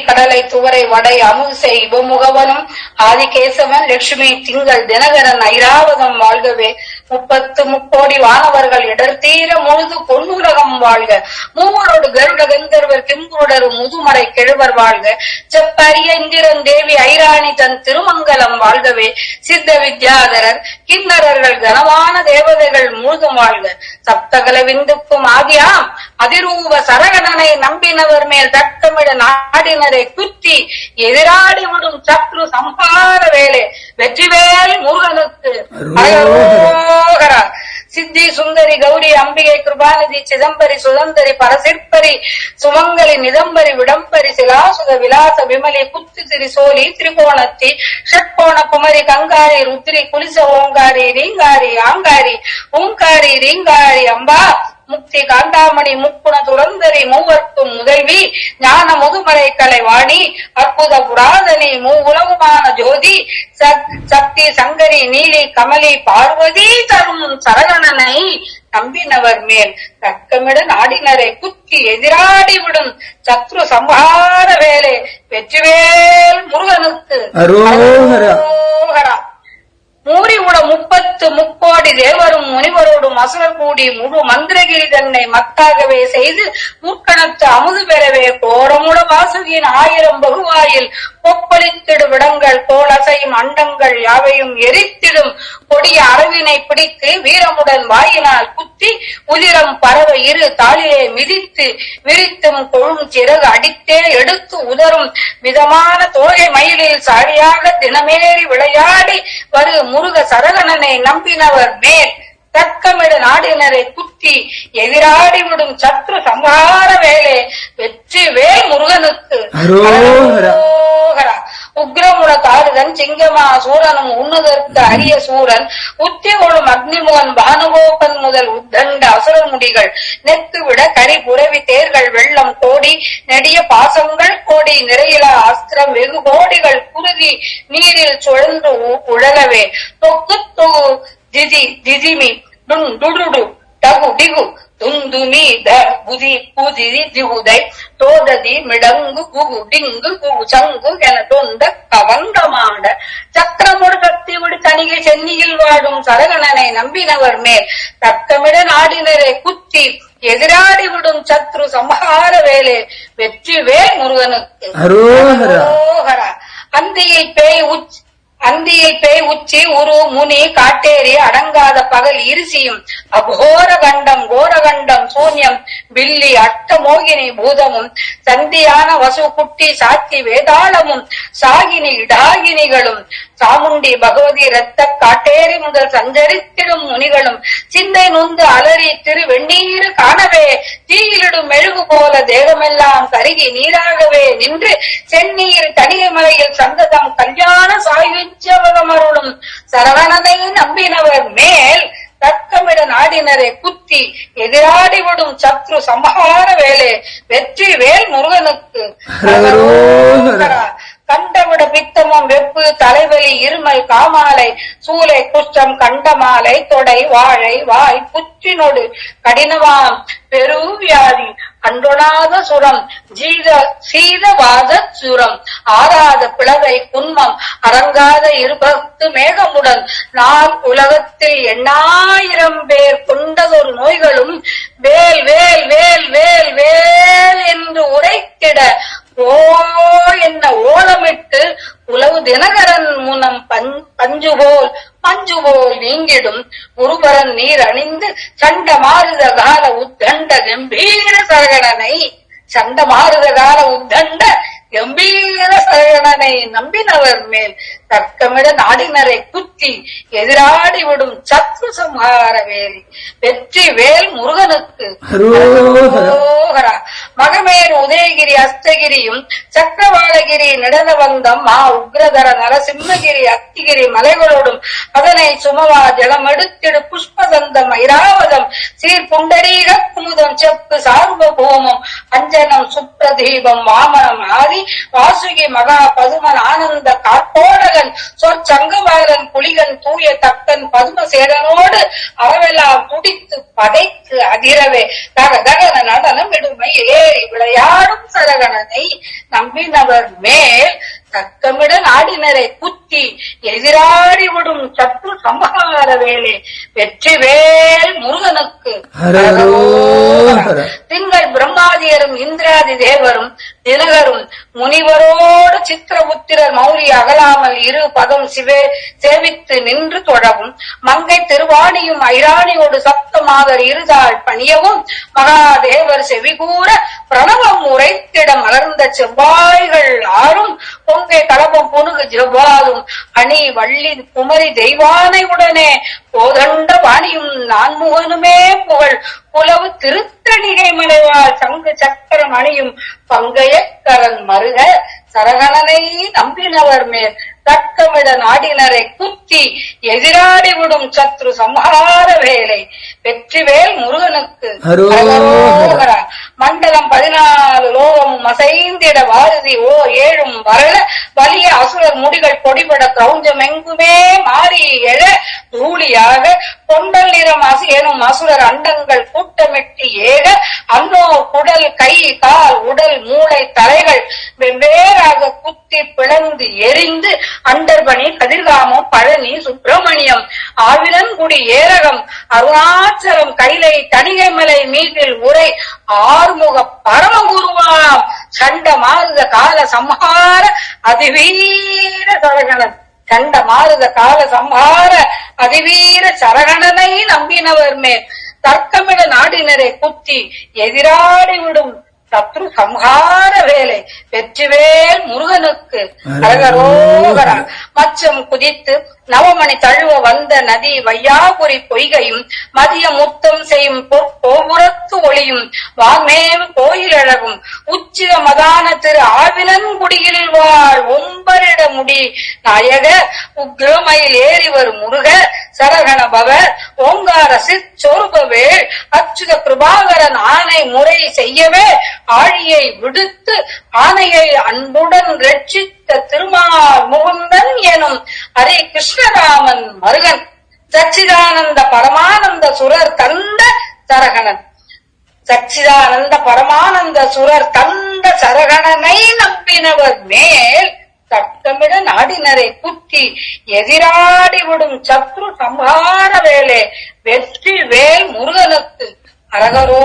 கடலை துவரை வடை அமுசை இவமுகவனும் ஆதிகேசவன் லட்சுமி திங்கள் தினகரன் ஐராவதம் வாழ்கவே. 30 வானவர்கள் இடர்தீர முழுது பொன்னுலகம் வாழ்க. மூவரோடு கருட கந்தர்வர் கிம்புருடர் முதுமறை கிழவர் வாழ்க. செப்பரிய இந்திரன் தேவி ஐராணி தன் திருமங்கலம் வாழ்கவே. சித்த வித்யாதரர் கிண்ணரர்கள் கனமான தேவதைகள் முழுதும் வாழ்க. சப்தகல விந்துக்கும் ஆதியாம் அதிரூப சரகணனை நம்பினவர் மேல் தட்டமிட நாடினரை குத்தி எதிராடி விடும் சத்ரு சம்ஹார வேலை வெற்றிவேல் முருகனுக்கு அரோகரா. சித்தி சுந்தரி கௌரி அம்பிகை கிருபாநிதி சிதம்பரி சுதந்தரி பரசிற்பரி சுமங்கலி நிதம்பரி விடம்பரி சிலாசுத விலாச விமலி புத்து திரிசோலி திரிகோணத்தி ஷட்கோண குமரி கங்காரி ருத்ரி குலிச ஓங்காரி ரீங்காரி ஆங்காரி ஓங்காரி ரீங்காரி அம்பா முக்தி காந்தாமணி முக்குண துரந்தரி மூவர்க்கும் முதல்வி ஞான முதுமலை கலைவாணி அற்புத புராதனி மூவுலகுமான ஜோதி சக்தி சங்கரி நீலி கமலி பார்வதி தரும் சரகணனை நம்பினவர் மேல் தக்கமிட நாடினரை குத்தி எதிராடி விடும் சத்ரு சம்ஹார வேலை வெற்றிவேல் முருகனுக்கு அரோகரா. மூறி உட 30 முக்கோடி தேவரும் முனிவரோடும் அசுரர் கூடி முழு மந்திரகிரி தன்னை மத்தாகவே செய்து முக்கணத்து அமுது பெறவே கோரமுட வாசுகின் 1000 பகுவாயில் கொப்பளித்திடு விடங்கள் கோலசையும் அண்டங்கள் யாவையும் எரித்திடும் கொடிய அரவினை பிடித்து வீரமுடன் வாயினால் குத்தி உதிரம் பறவ இரு தாளிலே மிதித்து விரித்தும் கொழும் சிறகு அடித்தே எடுத்து உதரும் விதமான தோகை மயிலில் சாடியாக தினமேறி விளையாடி வரு முருக சரகணனை நம்பினவர் மேல் தக்கமிட நாடினரை குத்தி எதிராடி விடும் சத்ரு சம்ஹார வேலை வெற்றி வேல் முருகனுக்கு அரோகரா. உக்ரமுட தாருதன் சிங்கமா சூரனும் உண்ணுதற்கு அரிய சூரன் உத்தி ஒழும் அக்னிமுகன் பானுகோபன் முதல் உத்தண்ட அசுரர் முடிகள் நெத்து விட கரி புரவி தேர்கள் வெள்ளம் கோடி நெடிய பாசங்கள் கோடி நிறையிலா அஸ்திரம் வெகு கோடிகள் குருதி நீரில் சுழன்று உழலவே தொக்கு திதிமி டுடு டகு டிகு துந்துமி த புதி புதிரி திகுதை தோததி மிடங்கு குகு டிங்கு குகு சங்கு என தொந்த கவங்கமாட சக்கரமுடு சக்தி விடு தனிகை சென்னியில் வாடும் சரகணனை நம்பினவர் மேல் தக்கமிட நாடினரை குத்தி எதிராடி விடும் சத்ரு சம்ஹார வேலை வெற்றி வேல் முருகனுக்கு அரோகரா. அந்தியில் பேய் உச்சி உரு முனி காட்டேரி அடங்காத பகல் இருசியும் அகோர கண்டம் கோரகண்டம் சூன்யம் பில்லி அஷ்டமோகினி பூதமும் சந்தியான வசு குட்டி சாத்தி வேதாளமும் சாகினி இடாகினிகளும் சாமுண்டி பகவதி ரத்த காட்டேரி முதல் சஞ்சரித்திடும் முனிகளும் சிந்தை நுந்து அலறி திரு வெண்ணீரு காணவே தீயிலிடும் மெழுகு போல தேகமெல்லாம் கருகி நீராகவே நின்று செந்நீர் தனியமலையில் சந்ததம் கல்யாண சாயுஜ்யவதமருளும் சரவணனை நம்பினவர் மேல் தக்கமிட நாடினரை குத்தி எதிராடி விடும் சத்ரு சம்ஹார வேலை வெற்றி வேல் முருகனுக்கு அரோகரா. கண்டவிட பித்தமும் வெப்பு தலைவலி இருமல் காமாலை சூளை குஷ்டம் கண்டமாலை தொடை வாழை வாய் புற்றினொடு கடினமாம் பெருவியாதி அன்றொடாத சுரம் சீதவாத சுரம் ஆறாத பிளவை குன்மம் அரங்காத 20 மேகமுடன் நாள் உலகத்தில் 8000 பேர் கொண்டதொரு நோய்களும் வேல் வேல் வேல் வேல் வேல் என்று உரைத்திட ஓ என்ன ஓலமிட்டு உலவு தினகரன் முனம் பஞ்சுபோல் நீங்கிடும் குருபரன் நீர் அணிந்து சண்ட மாறுத கால உத்தண்ட கம்பீர சரகணனை சண்ட மாறுத கால உத்தண்ட கம்பீர சரகணனை நம்பினவர் மேல் தர்க்கமிட நாடினரை குத்தி எதிராடி விடும் சத்ரு சம்ஹார வேலி வெற்றி வேல் முருகனுக்கு அரோகரா. மகமேரு உதயகிரி அஸ்தகிரியும் சக்கரவாளகிரி நிடனவந்தம் மா உக்ரதர நரசிம்மகிரி அத்திகிரி மலைகளோடும் அதனை சுமவா ஜலம் எடுத்திடு புஷ்பதந்தம் ஐராவதம் சீர் புண்டரீக குமுதம் செப்பு சார்வபூமம் அஞ்சனம் சுப்ரதீபம் வாமனம் ஆதி வாசுகி மகா பதுமன் ஆனந்த காப்போடகன் சொற்சங்கபாலன் புலி புலிகன் தூய தக்கன் பதுமசேடனோடு அவரெல்லாம் துடித்து பகைக்கு அதிரவே தக தகன நடனம் விடுமை ஏறி விளையாடும் சரகணனை நம்பினவர் மேல் தக்கமிட நாடினரை குத்தி எதிராடி விடும் சற்று சமகார வேலை வெற்றி வேல் முருகனுக்கு. திங்கள் பிரம்மாதியரும் இந்திராதி தேவரும் தினகரும் முனிவரோடு சித்திரபுத்திரர் மௌரி அகலாமல் இரு பதம் சேவித்து நின்று தொழவும் மங்கை திருவாணியும் ஐராணியோடு சப்தமாதர் இருதாள் பணியவும் மகாதேவர் செவிகூற பிரணவம் உரைத்திட மலர்ந்த செவ்வாய்கள் ஆறும் பொங்கை கலபம் புனுகு ஜெவ்வாதும் அணி வள்ளி குமரி தெய்வானை உடனே கோதண்ட வாணியும் நான்முகனுமே புகழ் புலவு திருத்தணிகை மலைவாள் சங்கு சக்கரம் அணியும் பங்கையக்கரன் மருக சரகணனை நம்பினவர் மேல் தக்கமிட நாடினரை குத்தி எதிராடி விடும் சத்ரு சம்ஹார வேலை வெற்றிவேல் முருகனுக்கு. மண்டலம் 14 லோகமும் அசைந்திட வாரதி ஓ ஏழும் வரல வலிய அசுரர் முடிகள் பொடிபட கிரௌஞ்சம் எங்குமே மாறி எழ தூளியாக கொண்டல் நிறம் எனும் அசுரர் அண்டங்கள் கூட்டமிட்டு ஏக அன்னோ குடல் கை கால் உடல் மூளை தலைகள் வெவ்வேறாக குத்தி பிளந்து எரிந்து அண்டர்பணி கதிர்காமம் பழனி சுப்பிரமணியம் ஆவிலன்குடி ஏரகம் அருணாச்சலம் கைலை தணிகைமலை மீதில் உரை ஆறுமுக பரமகுருவாம் சண்ட மாறுத கால சம்ஹார அதிவீர சரகணன் சண்ட மாறுத கால சம்ஹார அதிவீர சரகணனை நம்பினவர் மேல் தர்க்கமிட நாடினரை குத்தி எதிராடி விடும் சத்ரு சம்ஹார வேலை வெற்றிவேல் முருகனுக்கு. அரகரோகரா. மச்சம் குதித்து நவமணி தழுவ வந்த நதி வையாபுரி பொய்கையும் மதிய முத்தம் செய்யும் பொற்போபுரத்து ஒளியும் வாமேவு கோயிலழகும் உச்சித மதான திரு ஆவிலன்குடியில் வாழ் ஒம்பரிட முடி நாயக உக்ரமையில் ஏறி வரும் முருக சரகண பவ ஓங்கார சிற்சொருபவேள் அச்சுத கிருபாகரன் ஆணை முறை செய்யவே ஆழியை விடுத்து ஆணையை அன்புடன் ரட்சித்த திருமால் முகுந்தன் எனும் ஹரே கிருஷ்ணராமன் மருகன் சச்சிதானந்த பரமானந்த சுரர் தந்த சரகணன் சச்சிதானந்த பரமானந்த சுரர் தந்த சரகணனை நம்பினவர் மேல் தட்டமிட நாடினரை குத்தி எதிராடி விடும் சத்ரு சம்ஹார வேலை வெற்றி வேல் முருகனுக்கு. அரகரோ